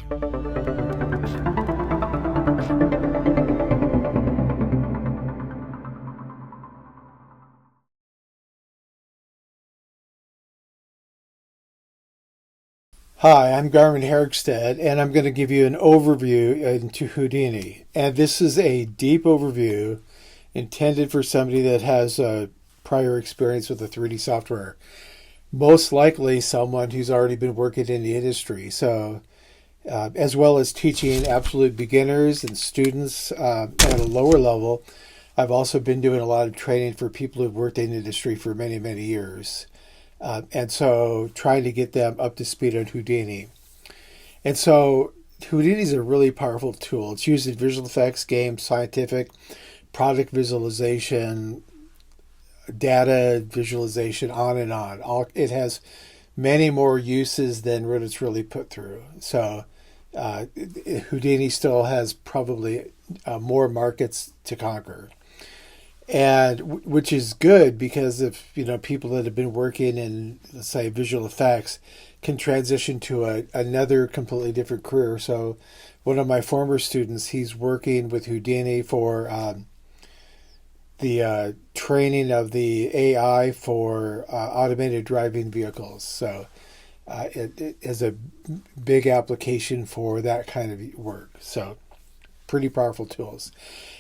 Hi, I'm Garman Herigstad, and I'm going to give you an overview into Houdini. And this is a deep overview intended for somebody that has prior experience with the 3D software. Most likely someone who's already been working in the industry. So, as well as teaching absolute beginners and students at a lower level, I've also been doing a lot of training for people who've worked in the industry for many, many years. And so trying to get them up to speed on Houdini. And so Houdini is a really powerful tool. It's used in visual effects, games, scientific, product visualization, data visualization, on and on. It has many more uses than what it's really put through. So Houdini still has probably more markets to conquer, and which is good because if people that have been working in, let's say, visual effects can transition to another completely different career. So one of my former students, he's working with Houdini for the training of the AI for automated driving vehicles. So it is a big application for that kind of work. So pretty powerful tools.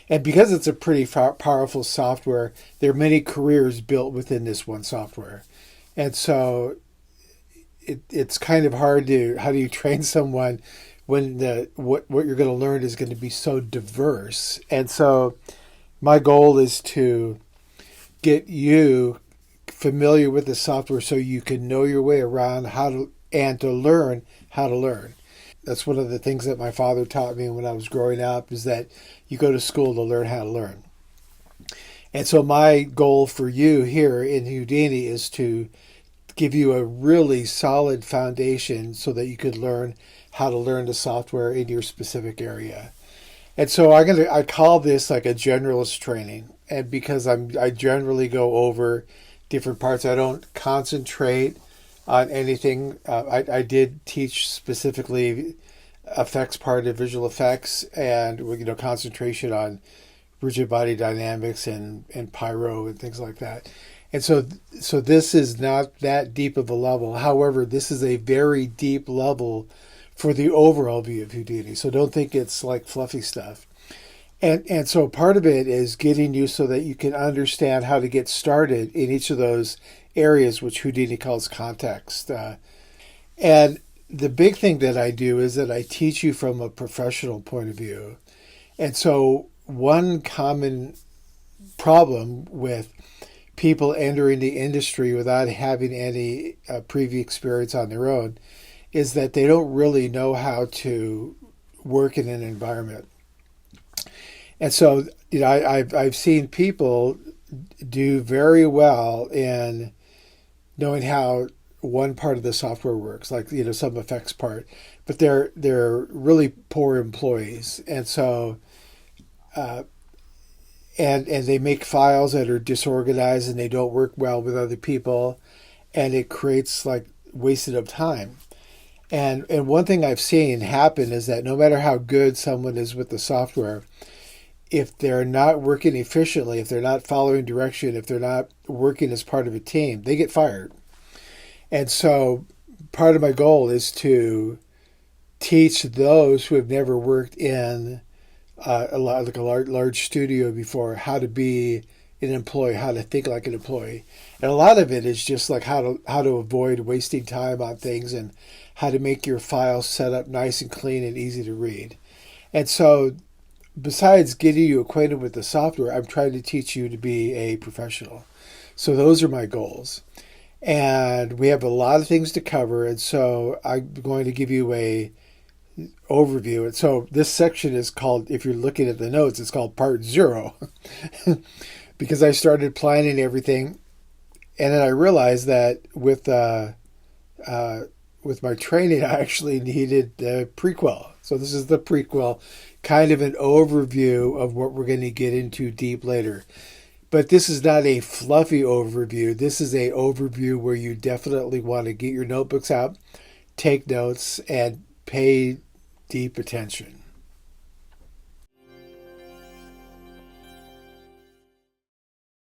And because it's a pretty powerful software, there are many careers built within this one software. And so it's kind of hard how do you train someone when what you're going to learn is going to be so diverse. And so my goal is to get you familiar with the software so you can know your way around to learn how to learn. That's one of the things that my father taught me when I was growing up, is that you go to school to learn how to learn. And so my goal for you here in Houdini is to give you a really solid foundation so that you could learn how to learn the software in your specific area. And so I call this like a generalist training. And because I generally go over different parts, I don't concentrate on anything. I did teach specifically effects part of visual effects, and concentration on rigid body dynamics and pyro and things like that. And so this is not that deep of a level. However, this is a very deep level for the overall view of Houdini. So don't think it's like fluffy stuff. And so part of it is getting you so that you can understand how to get started in each of those areas, which Houdini calls context. And the big thing that I do is that I teach you from a professional point of view. And so one common problem with people entering the industry without having any previous experience on their own is that they don't really know how to work in an environment. And so, I've seen people do very well in knowing how one part of the software works, like some effects part, but they're really poor employees, and so and they make files that are disorganized and they don't work well with other people, and it creates like wasted of time. And one thing I've seen happen is that no matter how good someone is with the software, if they're not working efficiently, if they're not following direction, if they're not working as part of a team, they get fired. And so part of my goal is to teach those who have never worked in a large studio before how to be an employee, how to think like an employee. And a lot of it is just like how to avoid wasting time on things and how to make your files set up nice and clean and easy to read. And so besides getting you acquainted with the software, I'm trying to teach you to be a professional. So those are my goals. And we have a lot of things to cover. And so I'm going to give you a overview. And so this section is called, if you're looking at the notes, it's called Part 0 because I started planning everything. And then I realized that with my training, I actually needed the prequel. So this is the prequel, kind of an overview of what we're going to get into deep later. But this is not a fluffy overview. This is an overview where you definitely want to get your notebooks out, take notes, and pay deep attention.